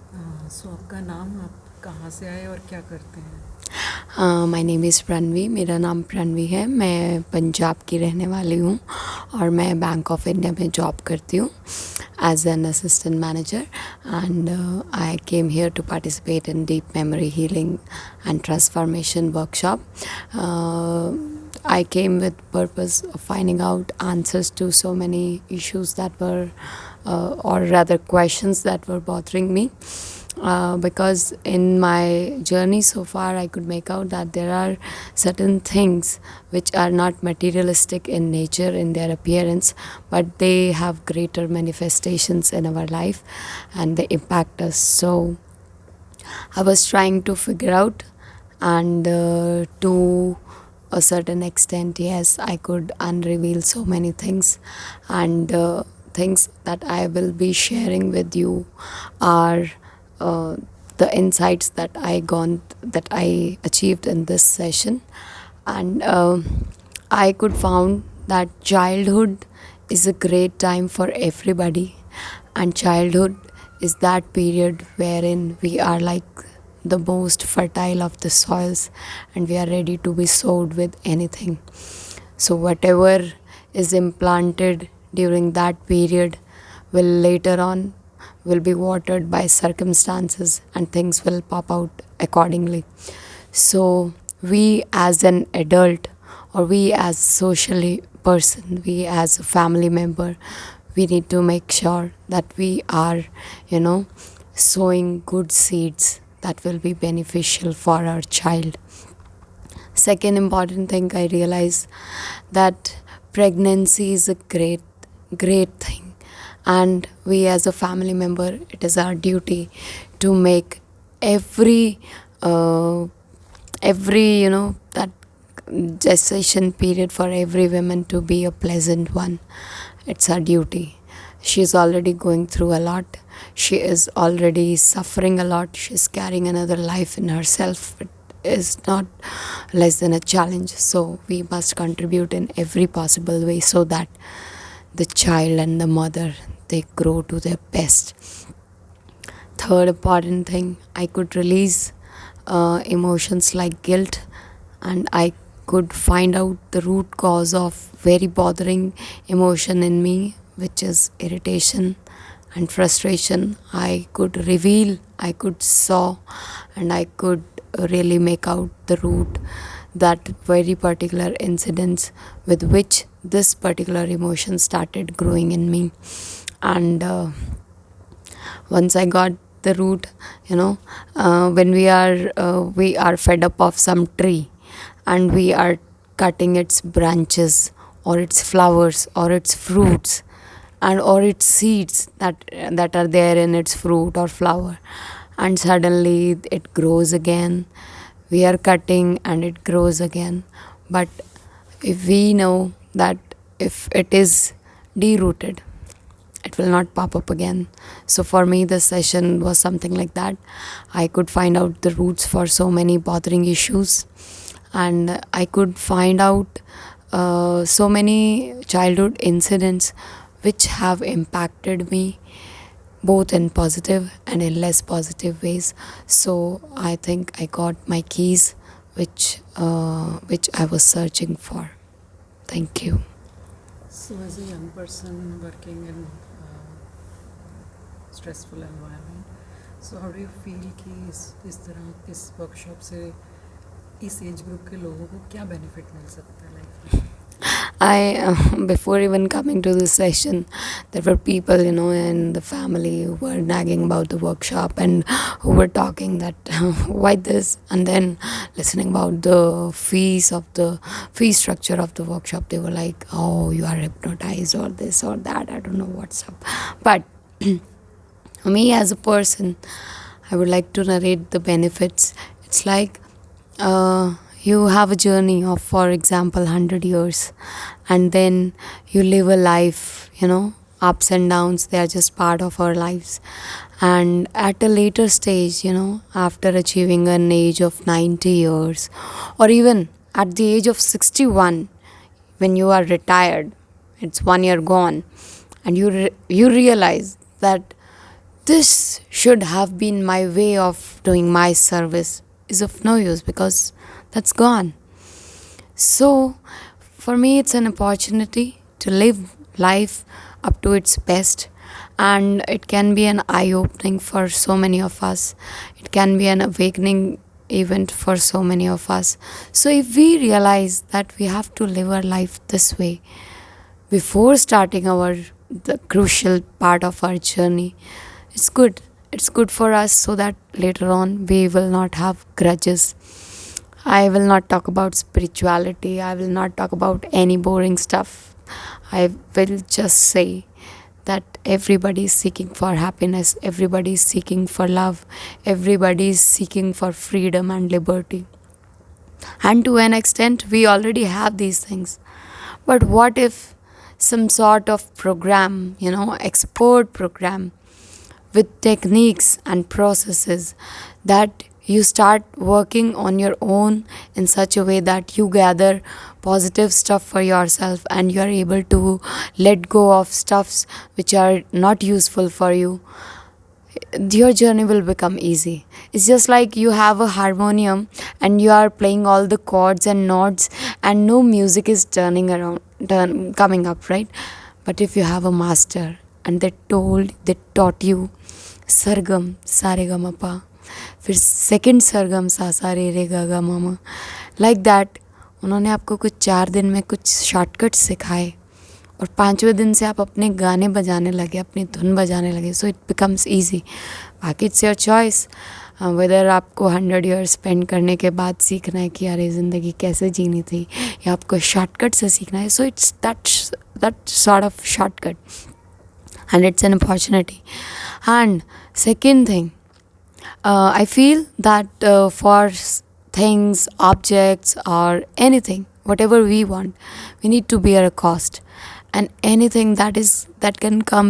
सो आपका नाम, आप कहाँ से आए और क्या करते हैं? My name is Pranavi. मेरा नाम प्रणवी है। मैं पंजाब की रहने वाली हूँ और मैं बैंक ऑफ इंडिया में जॉब करती हूँ as an assistant manager. And I came here to participate in deep memory healing and transformation workshop. I came with purpose of finding out answers to so many issues that were, or rather questions that were bothering me. Because in my journey so far, I could make out that there are certain things which are not materialistic in nature, in their appearance, but they have greater manifestations in our life and they impact us. So I was trying to figure out, and to a certain extent, yes, I could unreveal so many things, and things that I will be sharing with you are uh, the insights that I achieved in this session. And I could found that childhood is a great time for everybody, and childhood is that period wherein we are like the most fertile of the soils and we are ready to be sowed with anything. So whatever is implanted during that period will later on will be watered by circumstances and things will pop out accordingly. So we as an adult, or we as socially person, we as a family member, we need to make sure that we are, you know, sowing good seeds that will be beneficial for our child. Second important thing I realize that pregnancy is a great thing, and we as a family member, it is our duty to make every uh, that gestation period for every woman to be a pleasant one. It's our duty. She is already going through a lot. She is already suffering a lot. She's carrying another life in herself. It is not less than a challenge. So we must contribute in every possible way so that the child and the mother, they grow to their best. Third important thing, I could release emotions like guilt, and I could find out the root cause of very bothering emotion in me, which is irritation and frustration. I could reveal, I could saw, and I could really make out the root, that very particular incidents with which this particular emotion started growing in me. And once I got the root, when we are fed up of some tree and we are cutting its branches or its flowers or its fruits and or its seeds that are there in its fruit or flower, and suddenly it grows again. We are cutting and it grows again. But if we know that if it is derooted, it will not pop up again. So for me, this session was something like that. I could find out the roots for so many bothering issues, and I could find out so many childhood incidents which have impacted me both in positive and in less positive ways. So I think I got my keys, which I was searching for. Thank you. So as a young person working in stressful environment, so how do you feel कि इस तरह इस workshop से इस age group के लोगों को क्या बेनिफिट मिल सकता है लाइफ में? Before even coming to this session, there were people, in the family who were nagging about the workshop and who were talking that why this, and then listening about the fee structure of the workshop. They were like, oh, you are hypnotized or this or that. I don't know what's up. But me as a person, I would like to narrate the benefits. It's like, you have a journey of, for example, 100 years, and then you live a life, ups and downs, they are just part of our lives. And at a later stage, after achieving an age of 90 years, or even at the age of 61, when you are retired, it's 1 year gone, and you realize that this should have been my way of doing my service is of no use because that's gone. So, for me, it's an opportunity to live life up to its best, and it can be an eye opening for so many of us. It can be an awakening event for so many of us. So, if we realize that we have to live our life this way before starting the crucial part of our journey, it's good. It's good for us so that later on we will not have grudges. I will not talk about spirituality. I will not talk about any boring stuff. I will just say that everybody is seeking for happiness, everybody is seeking for love, everybody is seeking for freedom and liberty. And to an extent, we already have these things. But what if some sort of program, expert program with techniques and processes that you start working on your own in such a way that you gather positive stuff for yourself and you are able to let go of stuffs which are not useful for you, your journey will become easy. It's just like you have a harmonium and you are playing all the chords and notes and no music is coming up, right? But if you have a master and they taught you सरगम सारे गा मा पा, फिर second सरगम सा सा रे गा गा मामा, लाइक दैट उन्होंने आपको कुछ 4 दिन में कुछ शॉर्टकट सिखाए और 5वें दिन से आप अपने गाने बजाने लगे, अपनी धुन बजाने लगे. So it becomes easy. बाकी इट्स योर चॉइस वेदर आपको 100 ईयर्स स्पेंड करने के बाद सीखना है कि यार ये ज़िंदगी कैसे जीनी थी, या आपको शॉर्टकट से सीखना है. So it's that sort of shortcut and it's an opportunity. And second thing, I feel that for things, objects or anything, whatever we want, we need to bear a cost, and anything that can come